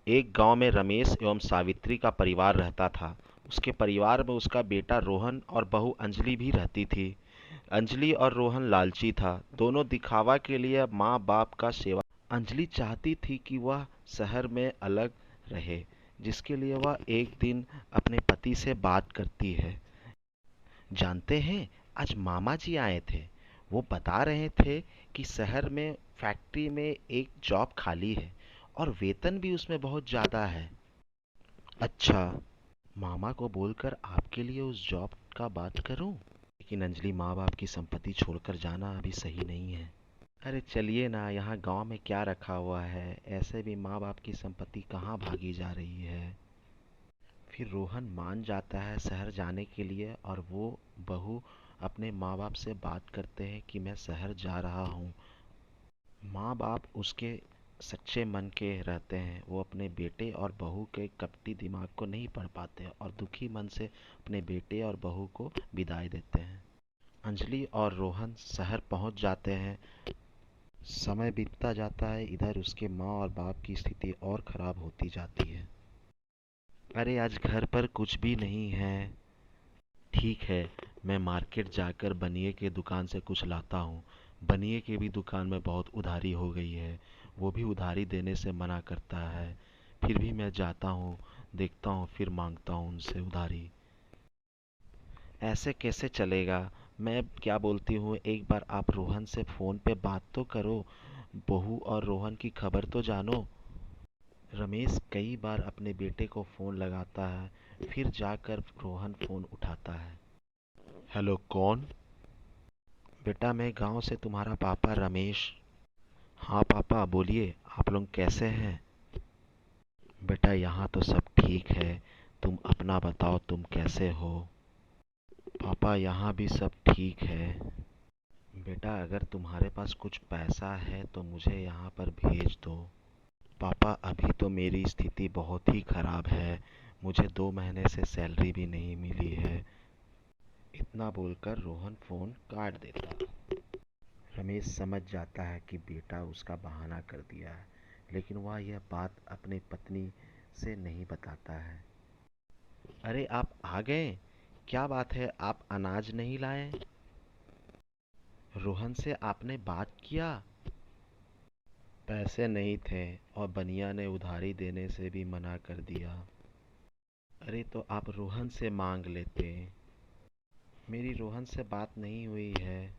एक गांव में रमेश एवं सावित्री का परिवार रहता था। उसके परिवार में उसका बेटा रोहन और बहू अंजलि भी रहती थी। अंजलि और रोहन लालची था, दोनों दिखावा के लिए माँ बाप का सेवा। अंजलि चाहती थी कि वह शहर में अलग रहे, जिसके लिए वह एक दिन अपने पति से बात करती है। जानते हैं, आज मामा जी आए थे। वो बता रहे थे कि शहर में फैक्ट्री में एक जॉब खाली है और वेतन भी उसमें बहुत ज़्यादा है। अच्छा, मामा को बोलकर आपके लिए उस जॉब का बात करूं? लेकिन अंजलि, माँ बाप की संपत्ति छोड़कर जाना अभी सही नहीं है। अरे चलिए ना, यहाँ गांव में क्या रखा हुआ है, ऐसे भी माँ बाप की संपत्ति कहाँ भागी जा रही है। फिर रोहन मान जाता है शहर जाने के लिए और वो बहू अपने माँ बाप से बात करते हैं कि मैं शहर जा रहा हूँ। माँ बाप उसके सच्चे मन के रहते हैं, वो अपने बेटे और बहू के कपटी दिमाग को नहीं पढ़ पाते और दुखी मन से अपने बेटे और बहू को विदाई देते हैं। अंजलि और रोहन शहर पहुंच जाते हैं। समय बीतता जाता है, इधर उसके माँ और बाप की स्थिति और खराब होती जाती है। अरे आज घर पर कुछ भी नहीं है। ठीक है, मैं मार्केट जाकर बनिए के दुकान से कुछ लाता हूँ। बनिए की भी दुकान में बहुत उधारी हो गई है, वो भी उधारी देने से मना करता है। फिर भी मैं जाता हूँ, देखता हूँ, फिर मांगता हूँ उनसे उधारी। ऐसे कैसे चलेगा? मैं क्या बोलती हूँ, एक बार आप रोहन से फ़ोन पे बात तो करो, बहू और रोहन की खबर तो जानो। रमेश कई बार अपने बेटे को फ़ोन लगाता है, फिर जाकर रोहन फ़ोन उठाता है। हेलो, कौन? बेटा, मैं गांव से तुम्हारा पापा रमेश। हाँ पापा, बोलिए, आप लोग कैसे हैं? बेटा, यहाँ तो सब ठीक है, तुम अपना बताओ, तुम कैसे हो? पापा, यहाँ भी सब ठीक है। बेटा, अगर तुम्हारे पास कुछ पैसा है तो मुझे यहाँ पर भेज दो। पापा, अभी तो मेरी स्थिति बहुत ही खराब है, मुझे 2 महीने से सैलरी भी नहीं मिली है। इतना बोलकर रोहन फ़ोन काट देता। रमेश समझ जाता है कि बेटा उसका बहाना कर दिया है, लेकिन वह यह बात अपनी पत्नी से नहीं बताता है। अरे आप आ गए, क्या बात है, आप अनाज नहीं लाए? रोहन से आपने बात किया? पैसे नहीं थे और बनिया ने उधारी देने से भी मना कर दिया। अरे तो आप रोहन से मांग लेते। मेरी रोहन से बात नहीं हुई है।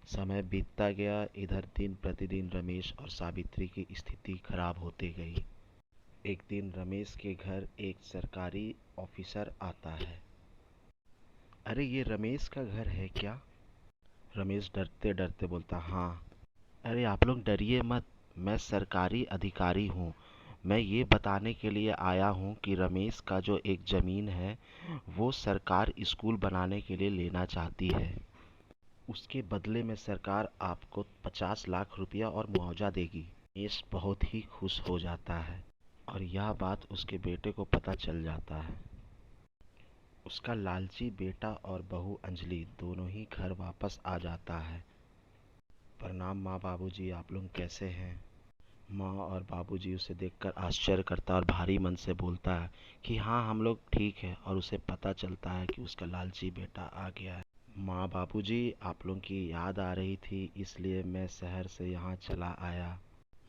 समय बीतता गया, इधर दिन प्रतिदिन रमेश और सावित्री की स्थिति खराब होती गई। एक दिन रमेश के घर एक सरकारी ऑफिसर आता है। अरे ये रमेश का घर है क्या? रमेश डरते डरते बोलता, हाँ। अरे आप लोग डरिए मत, मैं सरकारी अधिकारी हूँ। मैं ये बताने के लिए आया हूँ कि रमेश का जो एक ज़मीन है वो सरकार स्कूल बनाने के लिए लेना चाहती है। उसके बदले में सरकार आपको 50 लाख रुपया और मुआवजा देगी। रमेश बहुत ही खुश हो जाता है और यह बात उसके बेटे को पता चल जाता है। उसका लालची बेटा और बहू अंजलि दोनों ही घर वापस आ जाता है। प्रणाम माँ बाबूजी, आप लोग कैसे हैं? माँ और बाबूजी उसे देखकर आश्चर्य करता और भारी मन से बोलता है कि हाँ, हम लोग ठीक है, और उसे पता चलता है कि उसका लालची बेटा आ गया है। माँ बाबूजी, आप लोगों की याद आ रही थी, इसलिए मैं शहर से यहाँ चला आया।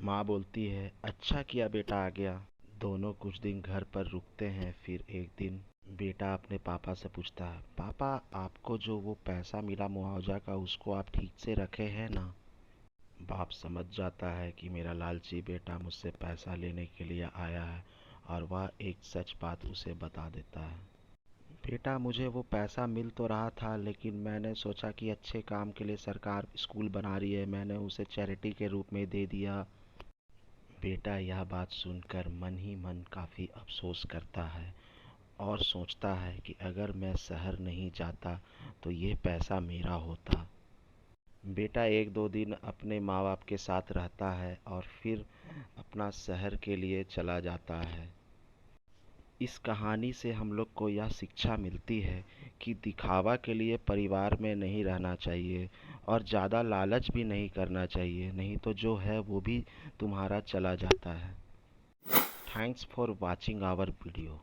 माँ बोलती है, अच्छा किया बेटा आ गया। दोनों कुछ दिन घर पर रुकते हैं। फिर एक दिन बेटा अपने पापा से पूछता है, पापा आपको जो वो पैसा मिला मुआवजा का, उसको आप ठीक से रखे हैं ना? बाप समझ जाता है कि मेरा लालची बेटा मुझसे पैसा लेने के लिए आया है और वह एक सच बात उसे बता देता है। बेटा, मुझे वो पैसा मिल तो रहा था, लेकिन मैंने सोचा कि अच्छे काम के लिए सरकार स्कूल बना रही है, मैंने उसे चैरिटी के रूप में दे दिया। बेटा यह बात सुनकर मन ही मन काफ़ी अफसोस करता है और सोचता है कि अगर मैं शहर नहीं जाता तो ये पैसा मेरा होता। बेटा 1-2 दिन अपने माँ बाप के साथ रहता है और फिर अपना शहर के लिए चला जाता है। इस कहानी से हम लोग को यह शिक्षा मिलती है कि दिखावा के लिए परिवार में नहीं रहना चाहिए और ज़्यादा लालच भी नहीं करना चाहिए, नहीं तो जो है वो भी तुम्हारा चला जाता है। Thanks for watching our video.